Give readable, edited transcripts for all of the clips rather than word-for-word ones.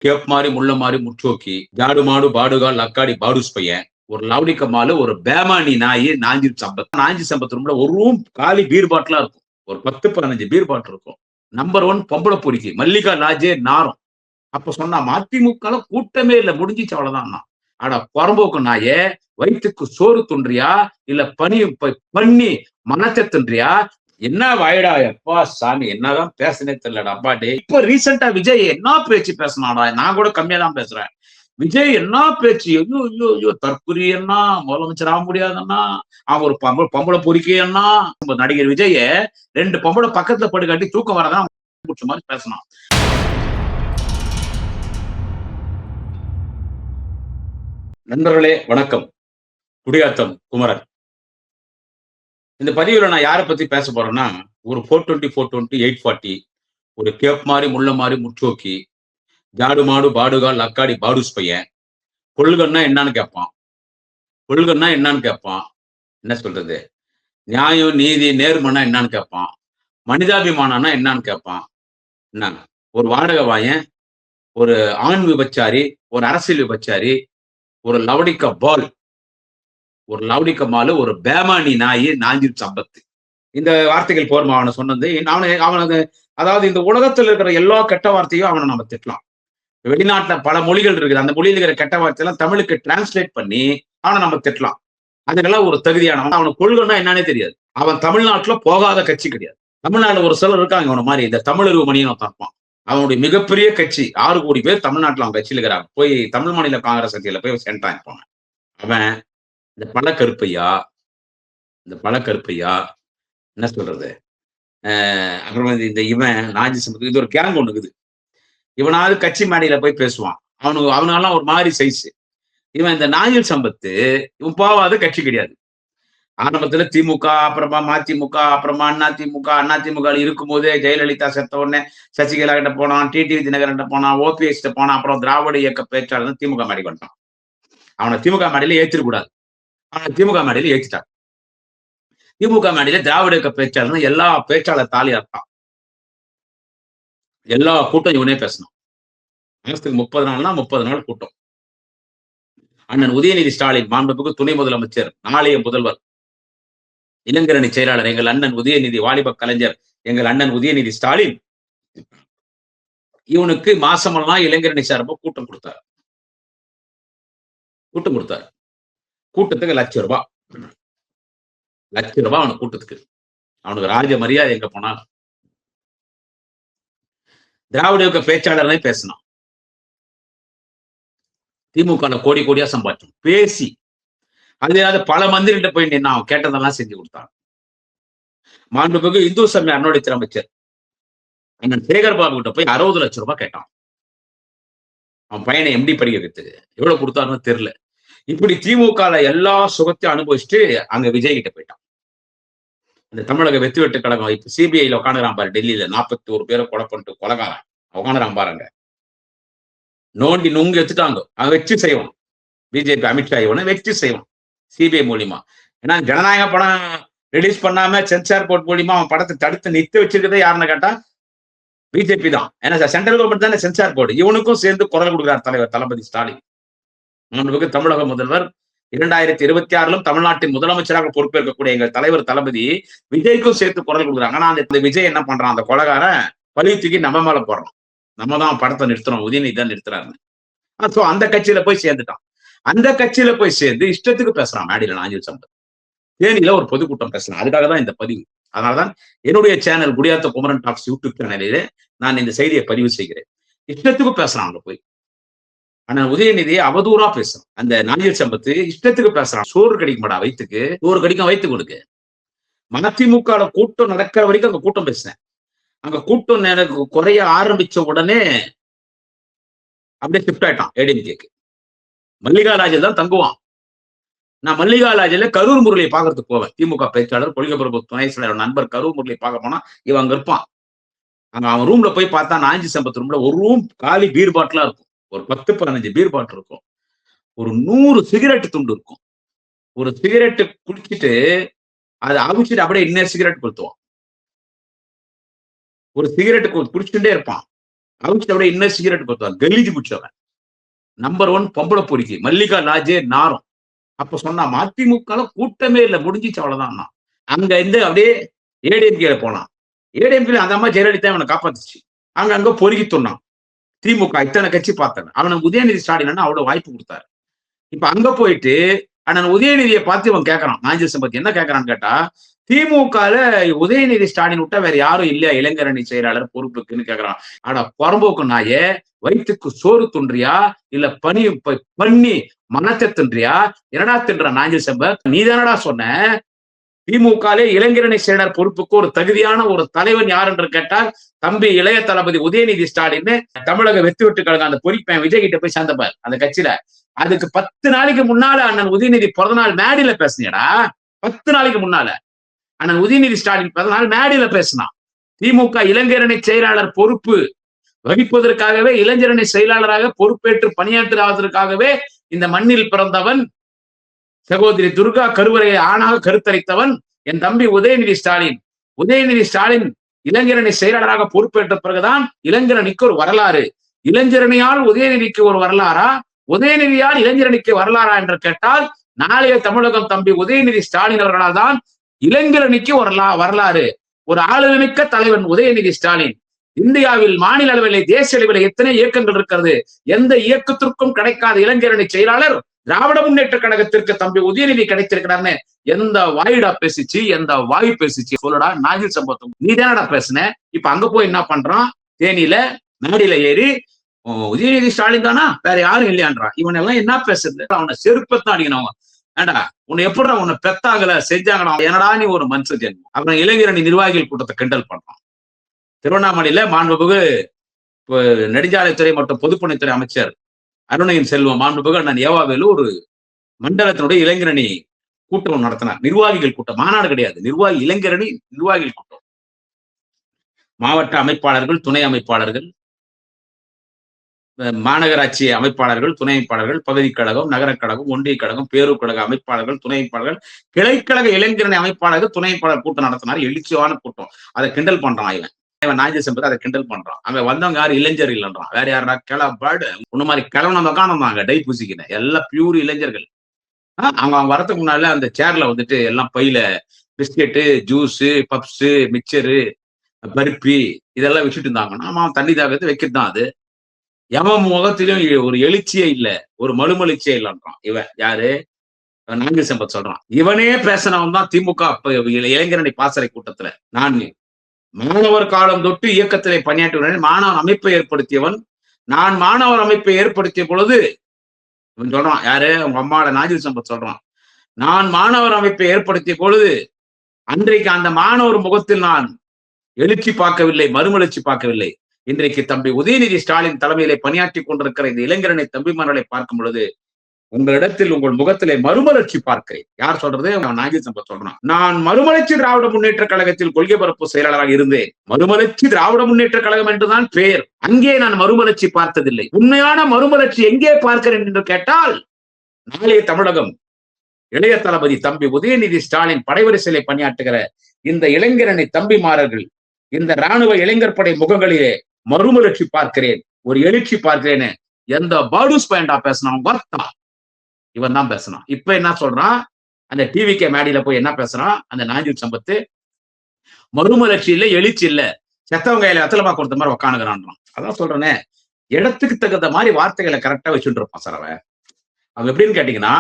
Gap மாரி, முள்ள மாரி, முற்றோக்கி, ஜாடு மாடு, பாடுகால், லக்காடி, பாடுஸ் பையன், ஒரு லவுடிக்க மாலு, ஒரு பேமானி நாயி, நாஞ்சில் சம்பத். நாஞ்சி சம்பத் ரூம்ல ஒரு ரூம் காலி பீர் பாட்டிலா இருக்கும். ஒரு 10, 15 பீர் பாட்டில் இருக்கும். நம்பர் 1 பொம்பள பொறுக்கி. மல்லிகா லாட்ஜே நாறும். அப்ப சொன்னா, மதிமுகல கூட்டமே இல்ல. முடிஞ்சிச்சு அவ்வளவுதான்னா. அட பொறம்போக்கு நாயே! வயித்துக்கு சோறு துன்றியா? இல்ல பண்ணி மனத்த தின்றியா? என்ன வாயடா எப்பா சாமி! என்னதான் பேசுனே தெரியலடா அப்பா டேய்! இப்ப ரீசென்ட்டா விஜய் என்ன பேச்சு பேசுனான்டா? நான் கூட கம்மியா தான் பேசுறேன். விஜய் என்ன பேச்சு? ஐயோ! ஐயோ! ஐயோ! தற்குறி அண்ணா, முதலமைச்சர் ஆக முடியாதண்ணா, அவன் ஒரு பொம்பள பொறுக்கி அண்ணா. நடிகர் விஜய 2 பொம்பள பக்கத்துல படுக்காட்டி தூக்கம் வராதான் புடிச்ச மாரி பேசுனான். நண்பர்களே வணக்கம். குடியாத்தம் குமரன். இந்த பதிவுல நான் யார பத்தி பேச போறேன்னா, ஒரு 420, 420, 840, ஒரு கேப் மாரி, முள்ள மாரி, முற்றோக்கி, ஜாடு மாடு, பாடுகால், லக்காடி, பாடுஸ் பையன். கொள்கைன்னா என்னான்னு கேட்பான். கொள்கைன்னா என்னான்னு கேட்பான். என்ன சொல்றது? நியாயம், நீதி, நேர்மைன்னா என்னான்னு கேட்பான். மனிதாபிமானம்னா என்னான்னு கேட்பான். என்ன? ஒரு வாடகை வாயன், ஒரு ஆண் விபச்சாரி, ஒரு அரசியல் விபச்சாரி, ஒரு லவடிக்க பால், ஒரு லவடிக்க மாலு, ஒரு பேமானி நாயி, நாஞ்சில் சம்பத். இந்த வார்த்தைகள் போருமா அவன சொன்னது. அவனுக்கு அதாவது இந்த உலகத்துல இருக்கிற எல்லா கெட்ட வார்த்தையும் அவன நம்ம திட்டலாம். வெளிநாட்டுல பல மொழிகள் இருக்குது. அந்த மொழியில இருக்கிற கெட்ட வார்த்தையெல்லாம் தமிழுக்கு டிரான்ஸ்லேட் பண்ணி அவன நம்ம திட்டலாம். அதுக்கெல்லாம் ஒரு தகுதியானவன். அவனுக்கு கொள்கைன்னா என்னன்னே தெரியாது. அவன் தமிழ்நாட்டுல போகாத கட்சி கிடையாது. தமிழ்நாடுல ஒரு சிலர் இருக்காங்க இவன மாரி. இந்த தமிழறிவு மணின்னு ஒருத்தன் இருப்பான். அவனுடைய மிகப்பெரிய கட்சி 6 கோடி பேர் தமிழ்நாட்டுல அவன் கட்சியில இருக்கிறாங்க. போய் தமிழ் மாநில காங்கிரஸ் கட்சியில போய் சேர்ந்துட்டான் இருப்பாங்க. அவன் இந்த பழக்கருப்பையா என்ன சொல்றது? அப்புறம் இந்த இவன் நாஞ்சி சம்பத் இது ஒரு கேங் ஒண்ணு இருக்குது. இவனாவது கட்சி மேடையில போய் பேசுவான். அவனுங்கெல்லாம் ஒரு மாதிரி சைஸ். இவன் இந்த நாஞ்சில் சம்பத்து இவன் போவாத கட்சி கிடையாது. ஆரம்பத்துல திமுக, அப்புறமா மதிமுக, அப்புறமா அதிமுக. அதிமுக இருக்கும்போதே ஜெயலலிதா செத்த உடனே சசிகலா கிட்ட போனான், டிடிவி தினகரன் கிட்ட போனான், ஓபிஎஸ் கிட்ட போனான். அப்புறம் திராவிட இயக்க பேச்சாளர் திமுக மேடைக்கு வந்துட்டான். அவனை திமுக மேடையில ஏற்றிடக்கூடாது. அவனை திமுக மேடையில ஏற்றிட்டான். திமுக மேடையில திராவிட இயக்க பேச்சாளர் எல்லா பேச்சாளர் தாலி அறுத்தான். எல்லா கூட்டம் இவனே பேசணும். மாசத்துக்கு 30 நாள்னா 30 நாள் கூட்டம். அண்ணன் உதயநிதி ஸ்டாலின் மாண்புமிகு துணை முதலமைச்சர், நாளைய முதல்வர், இளைஞரணி செயலாளர் எங்கள் அண்ணன் உதயநிதி, வாலிப கலைஞர் எங்கள் அண்ணன் உதயநிதி ஸ்டாலின் இவனுக்கு மாசமெல்லாம் இளைஞரணி சார்பா கூட்டம் கொடுத்தார். கூட்டத்துக்கு ₹1,00,000. ₹1,00,000 அவனுக்கு கூட்டத்துக்கு. அவனுக்கு ராஜ மரியாதை எங்க போனா. திராவிட இயக்க பேச்சாளர்னே பேசினான். திமுக கோடி கோடியா சம்பாதிச்சோம் பேசி. அது பல மந்திரிகிட்ட போய் நின்று அவன் கேட்டதெல்லாம் செஞ்சு கொடுத்தான். மாண்புமிகு இந்து சமய அறநிலையத்துறை அமைச்சர் அண்ணன் சேகர் பாபு கிட்ட போய் ₹60 லட்சம் கேட்டான். அவன் பையனை எம்டி படிக்க வைக்கிறதுக்கு எவ்வளவு கொடுத்தாருன்னு தெரியல. இப்படி திமுக எல்லா சுகத்தையும் அனுபவிச்சுட்டு அங்க விஜய் கிட்ட போயிட்டான். இந்த தமிழக வெற்றி வெட்டு கழகம் இப்ப சிபிஐல உட்காந்துறான் பாரு டெல்லியில 41 பேரை கொலை பண்ணிட்டு கொலைகாரன் உட்காந்துறான் பாருங்க. நோண்டி நுங்கு எடுத்துட்டாங்க. அவன் வச்சு செய்வான். பிஜேபி அமித்ஷா இவனை வச்சு செய்வான் சிபிஐ மூலியமா. ஏன்னா ஜனநாயக படம் ரிலீஸ் பண்ணாம சென்சார் போர்ட் மூலியமா அவன் படத்தை தடுத்து நிறுத்தி வச்சிருக்கதே யாருன்னு கேட்டா பிஜேபி தான். ஏன்னா சென்ட்ரல் கவர்மெண்ட் தானே சென்சார் போர்டு. இவனுக்கும் சேர்ந்து குரல் கொடுக்கிறார் தலைவர் தளபதி ஸ்டாலின். தமிழக முதல்வர் 2026 தமிழ்நாட்டின் முதலமைச்சராக பொறுப்பேற்கக்கூடிய எங்கள் தலைவர் தளபதி விஜய்க்கும் சேர்த்து குரல் கொடுக்குறாங்க. ஆனா அந்த விஜய் என்ன பண்றான்? அந்த கொலைகாரன் பழி தூக்கி நம்ம மேல போடுறோம். நம்ம தான் படத்தை நிறுத்துறோம், உதயநிதி தான் நிறுத்துறாரு. அந்த கட்சியில போய் சேர்ந்துட்டான். அந்த கட்சியில போய் சேர்ந்து இஷ்டத்துக்கு பேசுறான் மேடையில நாஞ்சில் சம்பத். தேனியில ஒரு பொதுக்கூட்டம் பேசலாம். அதுக்காக தான் இந்த பதிவு. அதனாலதான் என்னுடைய சேனல் குடியாத்த குமரன் டாக்ஸ் யூடியூப் சேனலிலே நான் இந்த செய்தியை பதிவு செய்கிறேன். இஷ்டத்துக்கு பேசுறான் அங்க போய். ஆனா உதயநிதியை அவதூறா பேசுறான். அந்த நாஞ்சில் சம்பத்து இஷ்டத்துக்கு பேசுறான். சோறு கிடைக்க மாட்டா வயிற்றுக்கு, சோறு கிடைக்கும் வயிற்று கொடுக்கு. மதிமுக கூட்டம் நடக்கிற வரைக்கும் அங்க கூட்டம் பேசுறேன். அங்க கூட்டம் எனக்கு குறைய ஆரம்பிச்ச உடனே அப்படியே ஷிஃப்ட் ஆயிட்டான் ஏடிஎம்கேக்கு. மல்லிகா லாட்ஜில் தான் தங்குவான். நான் மல்லிகா லாட்ஜில கரூர் முரளியை பார்க்கறதுக்கு போவேன். திமுக பேச்சாளர் கொள்கைப்பிரபு துணை செயலாளர் நண்பர் கரூர் முரளியை பார்க்க போனா இவன் அங்க இருப்பான். அங்க அவன் ரூம்ல போய் பார்த்தா நாஞ்சி சம்பத் ரூம்ல ஒரு ரூம் காலி பீர் பாட்டிலா இருக்கும். ஒரு 10, 15 பீர் பாட்டில் இருக்கும். ஒரு 100 சிகரெட் துண்டு இருக்கும். ஒரு சிகரெட் குடிச்சிட்டு அதை அவிச்சிட்டு அப்படியே இன்னொரு சிகரெட் கொளுத்துவான். ஒரு சிகரெட் குடிச்சுட்டே இருப்பான். அவுச்ச விட இன்னும் சிகரெட் பத்துவான், கலீஜ் பிடிச்சவன். நம்பர் 1 பொம்பளை பொறுக்கி, மல்லிகா லாஜே நாரும். அப்ப சொன்னா மதிமுகல கூட்டமே இல்ல, முடிஞ்சிச்சு அவ்வளவுதான். அங்க இருந்து அப்படியே ஏடிஎம்கேல போனான். ஏடிஎம்கேல அந்த அம்மா ஜெயலலிதா அவனை காப்பாத்துச்சு. அங்க பொறுக்கி சொன்னான். திமுக இத்தனை கட்சி பார்த்தேன். அவனுக்கு உதயநிதி ஸ்டாலின் அவ்வளவு வாய்ப்பு கொடுத்தாரு. இப்ப அங்க போயிட்டு அண்ணன் உதயநிதியை பார்த்து இவன் கேட்கறான். நாஞ்சில் சம்பத் என்ன கேட்கறான்னு கேட்டா, திமுகல உதயநிதி ஸ்டாலின் விட்டா வேற யாரும் இல்லையா இளைஞரணி செயலாளர் பொறுப்புக்குன்னு கேட்கறான். ஆனா புறம்போக்கு நாயே, வயிற்றுக்கு சோறு துன்றியா இல்ல பண்ணி மனத்தை தின்றியா? என்னடா தின்ற நாஞ்சில் சம்பத்? நீ தானடா சொன்ன திமுகலே இளைஞரணி செயலர் பொறுப்புக்கு ஒரு தகுதியான ஒரு தலைவன் யார் என்று கேட்டால் தம்பி இளைய தளபதி உதயநிதி ஸ்டாலின். தமிழக வெற்றி விட்டு கழகம் அந்த பொறிப்பேன் விஜய் கிட்ட போய் சேர்ந்தப்பார் அந்த கட்சியில. அதுக்கு 10 நாளைக்கு முன்னால அண்ணன் உதயநிதி பிறந்தநாள் மேடையில பேசினியடா. 10 நாளைக்கு முன்னால அண்ணன் உதயநிதி ஸ்டாலின் பிறந்தநாள் மேடையில பேசினான். திமுக இளைஞரணி செயலாளர் பொறுப்பு வகிப்பதற்காகவே, இளைஞரணி செயலாளராக பொறுப்பேற்று பணியாற்றுவதற்காகவே இந்த மண்ணில் பிறந்தவன் சகோதரி துர்கா கருவறையை ஆணாக கருத்தரித்தவன் என் தம்பி உதயநிதி ஸ்டாலின். உதயநிதி ஸ்டாலின் இளைஞரணி செயலாளராக பொறுப்பேற்ற பிறகுதான் இளைஞரணிக்கு ஒரு வரலாறு. இளைஞரணியால் உதயநிதிக்கு ஒரு வரலாறா, உதயநிதியால் இளைஞரணிக்கு வரலாறா என்று கேட்டால் நாளைய தமிழகம் தம்பி உதயநிதி ஸ்டாலின் அவர்களால் தான் இளைஞரணிக்கு வரலாறு. ஒரு ஆளுமிக்க தலைவன் உதயநிதி ஸ்டாலின். இந்தியாவில் மாநில அளவில் தேசிய அளவில் எத்தனை இயக்கங்கள் இருக்கிறது, எந்த இயக்கத்திற்கும் கிடைக்காத இளைஞரணி செயலாளர் திராவிட முன்னேற்ற கழகத்திற்கு தம்பி உதயநிதி கிடைத்திருக்கிறார்னு எந்த வாயுடா பேசிச்சு, எந்த வாயு பேசிச்சு சொல்லடா நாஞ்சில் சம்பத்? நீ தானடா பேசுன. இப்ப அங்க போய் என்ன பண்றான், தேனியில மேடையில ஏறி உதயநிதி ஸ்டாலின் தானா வேற யாரும் இல்லையான்றான். இவன் எல்லாம் என்ன பேசுறது? அவனை செருப்பத்தான் அடிக்கணும். ஏண்டா உன்னை எப்படி உன்னை பெத்தாங்கல செஞ்சாங்கடா, என்னடா நீ ஒரு மனுஷ ஜென்மம். அப்புறம் இளைஞரணி நிர்வாகிகள் கூட்டத்தை கிண்டல் பண்றான். திருவண்ணாமலையில மாண்புமிகு நெடுஞ்சாலைத்துறை மற்றும் பொதுப்பணித்துறை அமைச்சர் அருணையின் செல்வம் மாண்புமிகு அண்ணன் ஏவாவேலு ஒரு மண்டலத்தினுடைய இளைஞரணி கூட்டம் நடத்தினார். நிர்வாகிகள் கூட்டம், மாநாடு கிடையாது, இளைஞரணி நிர்வாகிகள் கூட்டம். மாவட்ட அமைப்பாளர்கள், துணை அமைப்பாளர்கள், மாநகராட்சி அமைப்பாளர்கள், துணை அமைப்பாளர்கள், பகுதி கழகம், நகரக் கழகம், ஒன்றிய கழகம், பேரூர் கழக அமைப்பாளர்கள், துணை அமைப்பாளர்கள், கிளைக்கழக இளைஞரணி அமைப்பாளர்கள், துணை அமைப்பாளர் கூட்டம் நடத்தினார். எழுச்சியான கூட்டம். அதை கிண்டல் பண்றான் இவன் நாஞ்சில் சம்பத். அதை கிண்டல் பண்றான். அவன் வந்தவங்க யாரு இளைஞர் இல்லைன்றான். வேற யாரா கிளப்பாடு உன்ன மாதிரி கிளம்புன காணாங்க டை பூசிக்கின எல்லாம் பியூர் இளைஞர்கள். அவங்க வரதுக்கு முன்னால அந்த சேர்ல வந்துட்டு எல்லாம் பையில பிஸ்கெட்டு, ஜூஸ், பப்ஸ், மிக்சரு, பருப்பி இதெல்லாம் வச்சுட்டு இருந்தாங்கன்னா அவன் தண்ணி தாக்கத்து வைக்கிறது தான் அது. எவன் முகத்திலும் ஒரு எழுச்சியே இல்லை, ஒரு மழுமலிச்சியே இல்லைன்றான். இவன் யாரு? நாஞ்சில் சம்பத் சொல்றான். இவனே பேசினவன் தான் திமுக இளைஞரணி பாசறை கூட்டத்துல. நான் மாணவர் காலம் தொட்டு இயக்கத்திலே பணியாற்றுகிறேன், மாணவர் அமைப்பை ஏற்படுத்தியவன். நான் மாணவர் அமைப்பை ஏற்படுத்திய பொழுது இவன் சொல்றான், யாரு? அவங்க அம்மாவோட நாஞ்சில் சம்பத் சொல்றான், நான் மாணவர் அமைப்பை ஏற்படுத்திய பொழுது அன்றைக்கு அந்த மாணவர் முகத்தில் நான் எழுச்சி பார்க்கவில்லை, மறுமலர்ச்சி பார்க்கவில்லை. இன்றைக்கு தம்பி உதயநிதி ஸ்டாலின் தலைமையிலே பணியாற்றி கொண்டிருக்கிற இந்த இளைஞரணி தம்பிமார்களை பார்க்கும் பொழுது உங்களிடத்தில் உங்கள் முகத்திலே மறுமலர்ச்சி பார்க்கிறேன். யார் சொல்றது? நாஞ்சில் சம்பத் சொல்றான். நான் மறுமலர்ச்சி திராவிட முன்னேற்ற கழகத்தில் கொள்கை பரப்பு செயலாளராக இருந்தேன். மறுமலர்ச்சி திராவிட முன்னேற்ற கழகம் என்றுதான் பெயர். அங்கே நான் மறுமலர்ச்சி பார்த்ததில்லை. உண்மையான மறுமலர்ச்சி எங்கே பார்க்கிறேன் என்று கேட்டால், நாளைய தமிழகம் இளைய தளபதி தம்பி உதயநிதி ஸ்டாலின் படைவரிசையிலே பணியாற்றுகிற இந்த இளைஞரணி தம்பிமார்கள், இந்த ராணுவ இளைஞர் படை முகங்களிலே மறுமலர்ச்சி பார்க்கிறேன், ஒரு எழுச்சி பார்க்கிறேன்னு எந்த பாடுஸ் பயண்டா பேசினான் வர்த்தா இவன் தான் பேசினான். இப்ப என்ன சொல்றான்? அந்த டிவிகே மேடியில போய் என்ன பேசுறான் அந்த நாஞ்சில் சம்பத்து? மறுமலர்ச்சி இல்ல, எழுச்சி இல்ல, செத்தவங்க கையில வெத்தலமா கொடுத்த மாதிரி உக்காணுகிறான். அதான் சொல்றேனே, இடத்துக்கு தகுந்த மாதிரி வார்த்தைகளை கரெக்டா வச்சுட்டு இருப்பான் சார் அவன். அவன் எப்படின்னு கேட்டீங்கன்னா,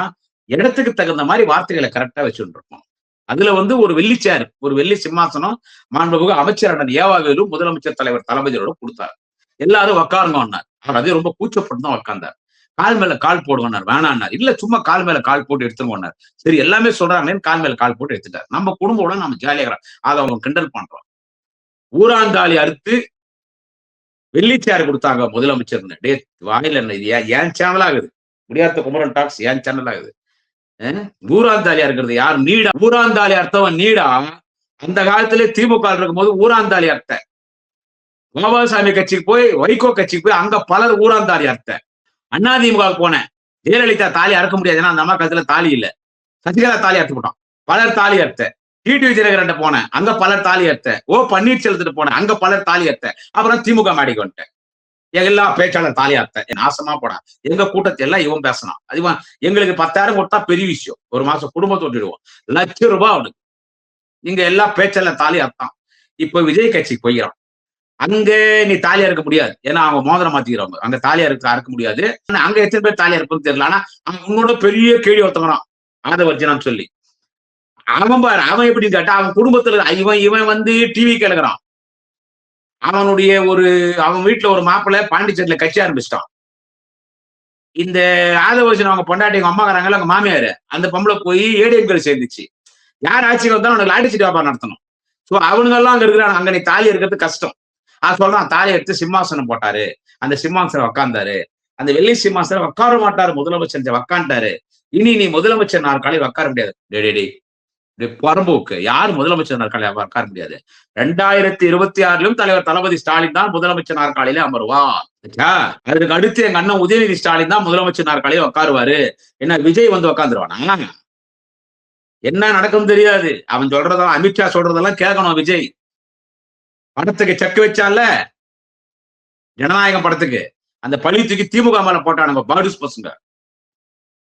இடத்துக்கு தகுந்த மாதிரி வார்த்தைகளை கரெக்டா வச்சுட்டு இருப்பான். அதுல ஒரு வெள்ளிச்சேர், ஒரு வெள்ளி சிம்மாசனம் மாண்புமிகு அமைச்சர் அண்ணன் ஏவாவேலு முதலமைச்சர் தலைவர் தளபதியோட கொடுத்தார். எல்லாரும் உக்காருங்க. அவர் அதே ரொம்ப கூச்சப்பட்டு தான் உக்காந்தார். கால் மேல கால் போடுவார், வேணான்னார். இல்ல சும்மா கால் மேல கால் போட்டு எடுத்துருவார். சரி எல்லாமே சொல்றாங்களேன்னு கால் மேல கால் போட்டு எடுத்துட்டார். நம்ம குடும்போட நம்ம ஜாலியாக அதை அவங்க கிண்டல் பண்றோம். ஊராந்தாலி அறுத்து வெள்ளிச்சேர் கொடுத்தாங்க முதலமைச்சர். டே வாயில என்ன இது? ஏன் சேனல் ஆகுது? முடியாத குமரன் டாக்ஸ் ஏன் சேனல் ஆகுது? ஊராந்தாலியா இருக்கிறது யார்? நீடா. ஊராந்தாலி அர்த்தவன் நீடா. அந்த காலத்திலே திமுக இருக்கும்போது ஊராந்தாலி அர்த்த கோபாலசாமி கட்சிக்கு போய், வைகோ கட்சிக்கு போய் அங்க பலர் ஊராந்தாலி அர்த்த. அதிமுக போனேன், ஜெயலலிதா தாலி அறுக்க முடியாது, ஏன்னா அந்த அம்மா கருத்துல தாலி இல்ல. சசிகலா தாலி அறுத்து போட்டான், பலர் தாலி அறுத்த. டிடிவி தினகரன் போனேன், அங்க பலர் தாலி அறுத்த. ஓ பன்னீர்செல்வத்துட்டு போனேன், அங்க பலர் தாலி அறுத்த. அப்புறம் திமுக மாடிக்கு வந்துட்டேன். எல்லா பேச்சாளர் தாலியாத்த நாசமா போடா. எங்க கூட்டத்தை எல்லாம் இவன் பேசலாம். அது எங்களுக்கு 10,000 கொடுத்தா பெரிய விஷயம். ஒரு மாசம் குடும்பத்தை விட்டுடுவோம். ₹1,00,000 அவனுக்கு. இங்க எல்லா பேச்சாளர் தாலியாத்தான். இப்ப விஜய் கட்சிக்கு போய்கிறான். அங்க நீ தாலியா இருக்க முடியாது. ஏன்னா அவங்க மோதிரம் மாத்திக்கிறவங்க. அங்க தாலியா அறுக்க முடியாது. அங்க எத்தனை பேர் தாலியா இருப்பதுன்னு தெரியல. ஆனா அவனோட பெரிய கேள்வி ஒருத்தவரான் ஆதவர்ஜனான்னு சொல்லி. அவன் பாரு, அவன் எப்படின்னு கேட்டா அவன் குடும்பத்துல இவன் வந்து டிவி கேளுகிறான். அவன் வீட்டுல ஒரு மாப்பிள்ளை பாண்டிச்சேரியில கட்சி ஆரம்பிச்சிட்டான். இந்த ஆதவர்ஜன் அவங்க பொண்டாட்டி அவங்க அம்மாக்காரங்கள அவங்க மாமியாரு அந்த பொம்பளை போய் ஏடிஎம்கள் சேர்ந்துச்சு. யார் ஆட்சிக்கு வந்தாலும் அவனுக்கு லாட்டிச்சிட்டு வியாபாரம் நடத்தணும். சோ அவனுங்க எல்லாம் அங்க இருக்கிறாங்க. அங்க நீ தாலி இருக்கிறது கஷ்டம். சொல்றான் தாலி எடுத்து சிம்மாசனம் போட்டாரு. அந்த சிம்மாசனம் உக்காந்தாரு. அந்த வெள்ளி சிம்மாசனம் உட்கார மாட்டாரு. முதலமைச்சர் உக்காண்டாரு. இனி நீ முதலமைச்சர் நாற்காலி உட்கார முடியாது. பரம்போக்கு யார் முதலமைச்சர் நாற்காலி உட்கார முடியாது. 2026 தலைவர் தளபதி ஸ்டாலின் தான் முதலமைச்சர் நாற்காலியில அமருவார். அதுக்கு அடுத்து எங்க அண்ணன் உதயநிதி ஸ்டாலின் தான் முதலமைச்சர் நாற்காலியில உட்காருவாரு. என்ன விஜய் வந்து உட்காந்துருவானா? என்ன நடக்கும் தெரியாது. அவன் சொல்றதெல்லாம் அமித்ஷா சொல்றதெல்லாம் கேட்கணும். விஜய் படத்துக்கு செக் வச்சால ஜனநாயகம் படத்துக்கு அந்த பழி தூக்கி திமுக மேல போட்டானுங்க. பாடுஸ் பசங்க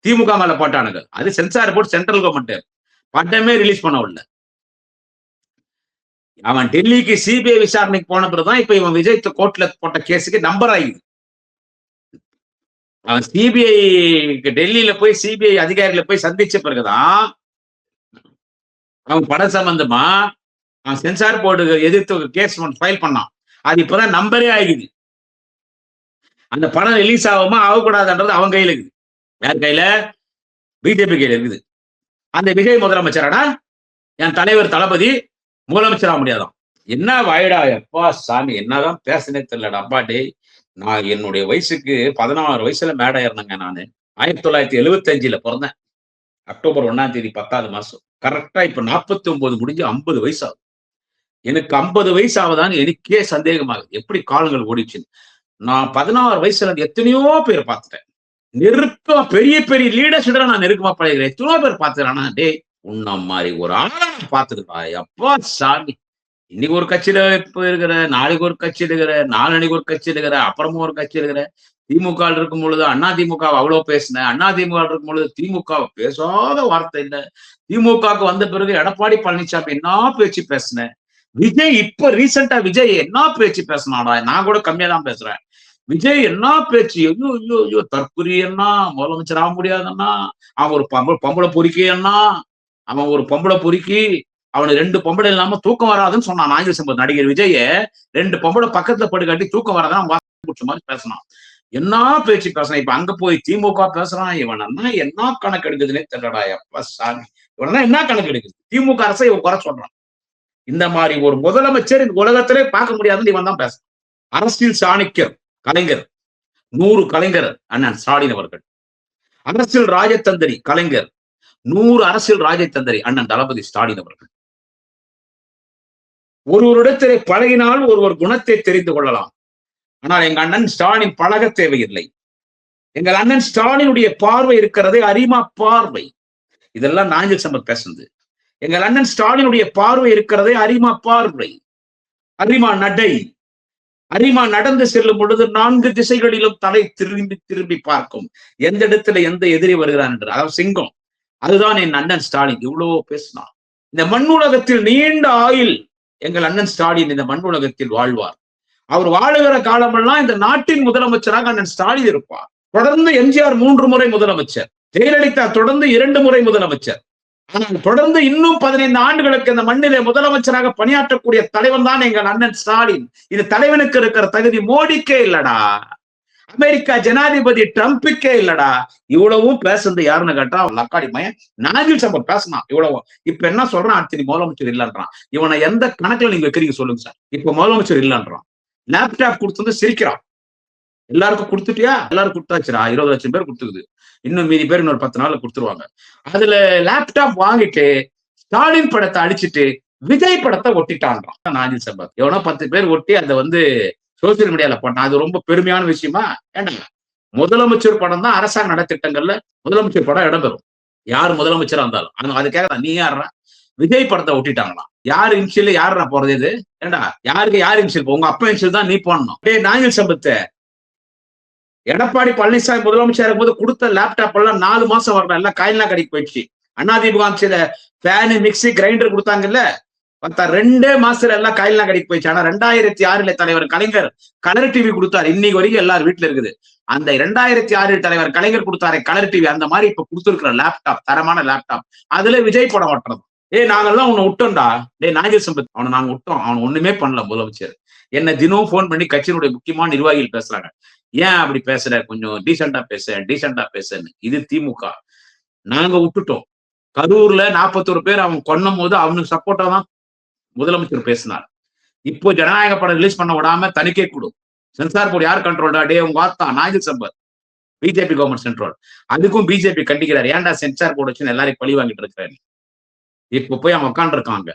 திமுக மேல போட்டானுங்க. அது சென்சார் போர்ட் சென்ட்ரல் கவர்மெண்ட் படமே ரிலீஸ் பண்ண உள்ள. அவன் டெல்லிக்கு சிபிஐ விசாரணைக்கு போன பிறகுதான் இப்ப இவன் விஜய் கோர்ட்ல போட்ட கேஸுக்கு நம்பர் ஆகுது. அவன் சிபிஐ டெல்லியில போய் சிபிஐ அதிகாரிகளை போய் சந்திச்ச பிறகுதான் அவன் படம் சம்பந்தமா அவன் சென்சார் போர்டு எதிர்த்து கேஸ் ஃபைல் பண்ணான். அது இப்பதான் நம்பரே ஆகுது. அந்த படம் ரிலீஸ் ஆகுமா ஆகக்கூடாதுன்றது அவன் கையில இருக்குது. யார் கையில? பிஜேபி கையில இருக்குது. அந்த விஜய் முதலமைச்சரானா என் தலைவர் தளபதி முதலமைச்சர் ஆக முடியாதான். என்ன வாயிடா எப்பா சாமி, என்னதான் பேசுனே தெரியலடா அப்பாடே. நான் என்னுடைய வயசுக்கு 16 வயசுல மேடை ஏறினங்க. நானு 1975 பிறந்தேன். அக்டோபர் 1ஆம் தேதி 10வது மாசம். கரெக்டா இப்ப 49 முடிஞ்சு 50 வயசு ஆகுது. எனக்கு 50 வயசு ஆகுதான்னு எனக்கே சந்தேகமாகுது. எப்படி காலங்கள் ஓடிச்சுன்னு. நான் 16 வயசுல எத்தனையோ பேர் பார்த்துட்டேன். நெருக்கமா பெரிய பெரிய லீடர்ஷிட நான் நெருக்கமா பழகிறேன். எத்தனையோ பேர் பார்த்துக்கிறேன். டே உன்ன மாதிரி ஒரு ஆளை பார்த்துருப்பா எப்பா சாமி. இன்னைக்கு ஒரு கட்சியில இப்ப இருக்கிற, நாளைக்கு ஒரு கட்சி இருக்கிற, நாளன்னைக்கு ஒரு கட்சி இருக்கிற, அப்புறமும் ஒரு கட்சி இருக்கிற. திமுக இருக்கும் பொழுது அண்ணா திமுக அவ்வளவு பேசினேன். அண்ணா திமுக இருக்கும் பொழுது திமுக பேசாத வார்த்தை இல்லை. திமுகவுக்கு வந்த பிறகு எடப்பாடி பழனிசாமி என்ன பேச்சு பேசினேன். விஜய் இப்ப ரீசெண்டா விஜய் என்ன பேச்சு பேசினாடா. நான் கூட கம்மியா தான் பேசுறேன். விஜய் என்ன பேச்சு. ஐயோ ஐயோ ஐயோ தற்குறி என்ன முதலமைச்சர் ஆக முடியாதுன்னா. அவன் ஒரு பொம்பளை பொறுக்கி என்ன. அவன் ஒரு பொம்பளை பொறுக்கி. அவனுக்கு 2 பொம்பளை இல்லாம தூக்கம் வராதுன்னு சொன்னான். ஆங்கில சம்பவம் நடிகர் விஜய 2 பொம்பளை பக்கத்துல படுக்காட்டி தூக்கம் வராதான் மாதிரி பேசினான். என்ன பேச்சு பேசினான். இப்ப அங்க போய் திமுக பேசுறான். இவன் என்ன கணக்கு எடுக்குதுன்னே தெரியலடா எப்ப சாமி. இவன் என்ன கணக்கு எடுக்குது. திமுக அரசை இவன் குறை சொல்றான். இந்த மாதிரி ஒரு முதலமைச்சர் இந்த உலகத்திலே பார்க்க முடியாதுன்னு இவன் தான் பேசுறான். அரசியல் சாணக்கியர் கலைஞர் 100 கலைஞர் அண்ணன் ஸ்டாலின் அவர்கள். அரசியல் ராஜதந்திரி கலைஞர் 100 அரசியல் ராஜதந்திரி அண்ணன் தளபதி ஸ்டாலின் அவர்கள். ஒருவரிடத்திலே பழகினால் ஒருவர் குணத்தை தெரிந்து கொள்ளலாம். ஆனால் எங்க அண்ணன் ஸ்டாலின் பழக தேவையில்லை. எங்கள் அண்ணன் ஸ்டாலினுடைய பார்வை இருக்கிறதே அரிமா பார்வை. இதெல்லாம் நாஞ்சில் சம்பத் பேசுது. எங்கள் அண்ணன் ஸ்டாலினுடைய பார்வை இருக்கிறதே அரிமா பார்வை, அரிமா நடை. அரிமா நடந்து செல்லும் பொழுது 4 திசைகளிலும் தலை திரும்பி திரும்பி பார்க்கும். எந்த இடத்துல எந்த எதிரி வருகிறான் என்று. அதாவது சிங்கம். அதுதான் என் அண்ணன் ஸ்டாலின். இவ்வளவு பேசினான். இந்த மண் உலகத்தில் நீண்ட ஆயுள் எங்கள் அண்ணன் ஸ்டாலின் இந்த மண் உலகத்தில் வாழ்வார். அவர் வாழுகிற காலமெல்லாம் இந்த நாட்டின் முதலமைச்சராக அண்ணன் ஸ்டாலின் இருப்பார். தொடர்ந்து எம்ஜிஆர் 3 முறை முதலமைச்சர், ஜெயலலிதா தொடர்ந்து 2 முறை முதலமைச்சர். ஆனால் தொடர்ந்து இன்னும் 15 ஆண்டுகளுக்கு இந்த மண்ணிலே முதலமைச்சராக பணியாற்றக்கூடிய தலைவன் தான் எங்கள் அண்ணன் ஸ்டாலின். இது தலைவனுக்கு இருக்கிற தகுதி மோடிக்கே இல்லடா, அமெரிக்கா ஜனாதிபதி ட்ரம்புக்கே இல்லடா. இவ்வளவும் பேசுறது யாருன்னு கேட்டா லக்காடி மயன் நாஞ்சில் சம்பத் பேசினான். இவ்வளவும் இப்ப என்ன சொல்றான், அடுத்த முதலமைச்சர் இல்லைன்றான். இவனை எந்த கணக்குல நீங்க வைக்கிறீங்க சொல்லுங்க சார். இப்ப முதலமைச்சர் இல்லைன்றான். லேப்டாப் கொடுத்து சிரிக்கிறான். எல்லாருக்கும் கொடுத்துட்டியா? எல்லாரும் கொடுத்தாச்சுரா. 20 லட்சம் பேர் கொடுத்துக்குது. இன்னும் மீதி பேர் இன்னொரு 10 நாள்ல கொடுத்துருவாங்க. அதுல லேப்டாப் வாங்கிட்டு ஸ்டாலின் படத்தை அடிச்சுட்டு விஜய் படத்தை ஒட்டிட்டான்றான் நாஞ்சில் சம்பத். எவனோ 10 பேர் ஒட்டி அதை சோசியல் மீடியால போட்டான். அது ரொம்ப பெருமையான விஷயமா? ஏண்டாங்க, முதலமைச்சர் படம் தான் அரசாங்க நலத்திட்டங்கள்ல முதலமைச்சர் படம் இடம்பெறும். யார் முதலமைச்சரா இருந்தாலும். அதுக்காக நீ யாரா விஜய் படத்தை ஒட்டிட்டாங்களாம். யார் இன்சியல் யாரா போறது இது? ஏண்டா யாருக்கு யார் இன்சியல்? உங்க அப்பா இன்சியல் தான் நீ போடணும். நாஞ்சில் சம்பத்தை எடப்பாடி பழனிசாமி முதலமைச்சர் இருக்கும்போது கொடுத்த லேப்டாப் எல்லாம் 4 மாசம் வரல, எல்லாம் காயிலாம் கடைக்கு போயிடுச்சு. அதிமுக ஆட்சியில ஃபேனு, மிக்சி, கிரைண்டர் கொடுத்தாங்கல்ல, 2 மாசத்துல எல்லாம் காயிலாம் கடைக்கு போயிடுச்சு. ஆனா 2006 தலைவர் கலைஞர் கலர் டிவி கொடுத்தாரு. இன்னைக்கு வரைக்கும் எல்லாரும் வீட்டுல இருக்குது. அந்த 2006 தலைவர் கலைஞர் கொடுத்தாரு கலர் டிவி, அந்த மாதிரி இப்ப கொடுத்துருக்கிற லேப்டாப், தரமான லேப்டாப், அதுல விஜய் படம் ஓட்டுறது. நாங்கெல்லாம் உன்னை விட்டோம்டா, நாகேஷ் சம்பத் அவனை நாங்க விட்டோம், அவன் ஒண்ணுமே பண்ணல. முதலமைச்சர் என்ன தினம் போன் பண்ணி கட்சியினுடைய முக்கியமான நிர்வாகிகள் பேசுறாங்க, ஏன் அப்படி பேசுற, கொஞ்சம் டீசெண்டா பேசுன்னு. இது திமுக. நாங்க விட்டுட்டோம். கரூர்ல 41 பேர் அவன் கொன்னும் போது அவனுக்கு சப்போர்ட்டா தான் முதலமைச்சர் பேசினார். இப்போ ஜனநாயக படம் ரிலீஸ் பண்ண விடாம தணிக்கை கொடு, சென்சார் போர்டு யார் கண்ட்ரோல்டா, உங்க ஆத்தா Nagesh Sampath, BJP government central. அதுக்கும் பிஜேபி கண்டிக்கிறார், ஏன்டா சென்சார் போர்டு வச்சுன்னு எல்லாரையும் பழி வாங்கிட்டு இருக்கிறாரு. இப்ப போய் அவன் உட்காந்துருக்காங்க.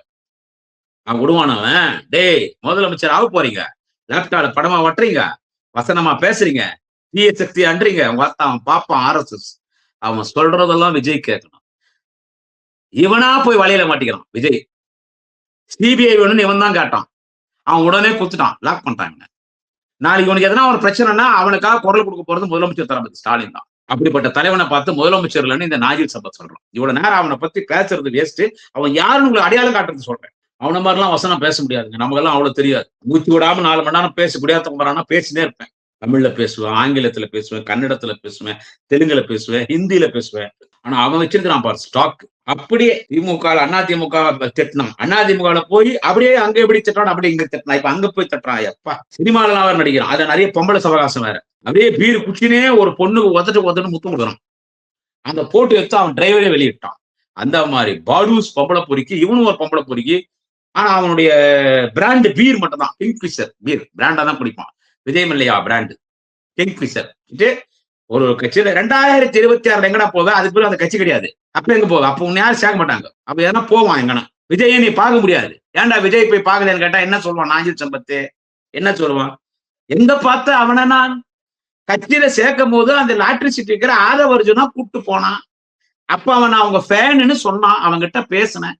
அவன் விடுவானவன், முதலமைச்சர் ஆக போறீங்க, லேப்டாப்ல படமா வட்டுறீங்க, வசனமா பேசுறீங்க, தீய சக்தி அன்றீங்க. அவன் பாப்பான் RSS. அவன் சொல்றதெல்லாம் விஜய் கேட்கணும். இவனா போய் வலையில மாட்டிக்கிறான் விஜய். சிபிஐ வேணும்னு இவன் தான் கேட்டான், அவன் உடனே குத்துட்டான், லாக் பண்ணிட்டாங்க. நாளைக்கு உனக்கு எதனா ஒரு பிரச்சனைனா அவனுக்காக குரல் கொடுக்க போறது முதலமைச்சர் தளபதி ஸ்டாலின் தான். அப்படிப்பட்ட தலைவனை பார்த்து முதலமைச்சர் இல்லைன்னு இந்த நாகேஷ் சம்பத் சொல்றான். இவ்வளவு நேரம் அவனை பத்தி பேசுறது வேஸ்ட். அவன் யாருன்னு உங்களுக்கு அடையாளம் காட்டுறது சொல்றேன். அவன மாதிரிலாம் வசனம் பேச முடியாதுங்க, நமக்கெல்லாம் அவ்வளவு தெரியாது. மூச்சு விடாம 4 மணி நேரம் பேச முடியாத பேசினே இருப்பேன். தமிழ்ல பேசுவேன், ஆங்கிலத்துல பேசுவேன், கன்னடத்துல பேசுவேன், தெலுங்குல பேசுவேன், ஹிந்தியில பேசுவேன். ஆனா அவன் வச்சிருக்கான் பாரு ஸ்டாக். அப்படியே திமுக அதிமுக திட்டினான், அதிமுக போய் அப்படியே அங்க எப்படி திட்டான், அப்படியே இங்க திட்டினா. இப்ப அங்க போய் தட்டுறான். எப்பா சினிமால வேற நடிக்கிறான். அதுல நிறைய பொம்பளை சவகாசம் வேற. அப்படியே பீர் குச்சினே ஒரு பொண்ணுக்கு உதட்டு முத்தம் கொடுக்குறான். அந்த போட்டு எடுத்து அவன் டிரைவரே வெளியிட்டான். அந்த மாதிரி பாடூஸ் பொம்பளை பொறிக்கு, இவனும் ஒரு பொம்பளை பொறிக்கு. ஆனா அவனுடைய பிராண்ட் பீர் மட்டும் தான், கிங்ஃபிஷர் பீர் பிராண்டா தான் குடிப்பான். Vijay Mallya brand Kingfisher. ஒரு கட்சியில 2026 எங்கடா போவேன், அதுக்கு பிறகு அந்த கட்சி கிடையாது. அப்ப எங்க போவேன், அப்ப உன்னை யாரும் சேர்க்க மாட்டாங்க. அப்ப எதனா போவான் எங்கன்னா. விஜயை நீ பார்க்க முடியாது. ஏன்டா விஜய் போய் பார்க்கலன்னு கேட்டா என்ன சொல்லுவான் நாகேஷ் சம்பத்து, என்ன சொல்லுவான், எங்க பார்த்த அவனை நான் கட்சியில சேர்க்கும் போது அந்த லாட்டரி சீட் இருக்கிற ஆதவர்ஜுனா கூப்பிட்டு போனான். அப்ப அவன் அவங்க ஃபேன்னு சொன்னான், அவன்கிட்ட பேசினேன்.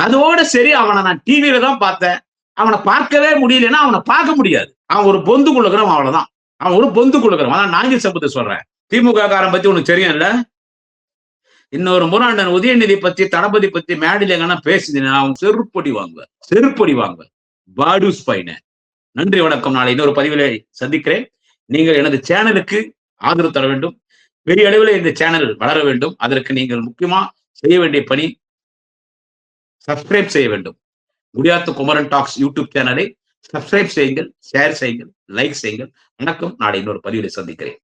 அதோட சரி, அவனை நான் டிவியில தான் பார்த்தேன். அவனை பார்க்கவே முடியலன்னா அவனை பார்க்க முடியாது. அவன் ஒரு பொந்து குழுக்கிறவன், அவ்வளவுதான். அவன் ஒரு பொந்து குழுக்கிறவன். அதான் நாகேஷ் சம்பத்தை சொல்றேன். திமுக காரன் பத்தி உனக்கு தெரியும்ல. இன்னொரு முராண்டன் உதயநிதி பத்தி, தளபதி பத்தி மேடையில எங்கன்னா பேசினீங்கன்னா அவன் செருப்பொடி வாங்குவேன். பாடூஸ் பையன. நன்றி, வணக்கம். நாளை இன்னொரு பதிவிலே சந்திக்கிறேன். நீங்கள் எனது சேனலுக்கு ஆதரவு தர வேண்டும். பெரிய அளவில் இந்த சேனல் வளர வேண்டும். அதற்கு நீங்கள் முக்கியமா செய்ய வேண்டிய பணி, சப்ஸ்கிரைப் செய்ய வேண்டும். குடியாத்த குமரன் டாக்ஸ் யூடியூப் சேனலை சப்ஸ்கிரைப் செய்யுங்கள், ஷேர் செய்யுங்கள், லைக் செய்யுங்கள். வணக்கம். நாளை இன்னொரு பதிவிலே சந்திக்கிறேன்.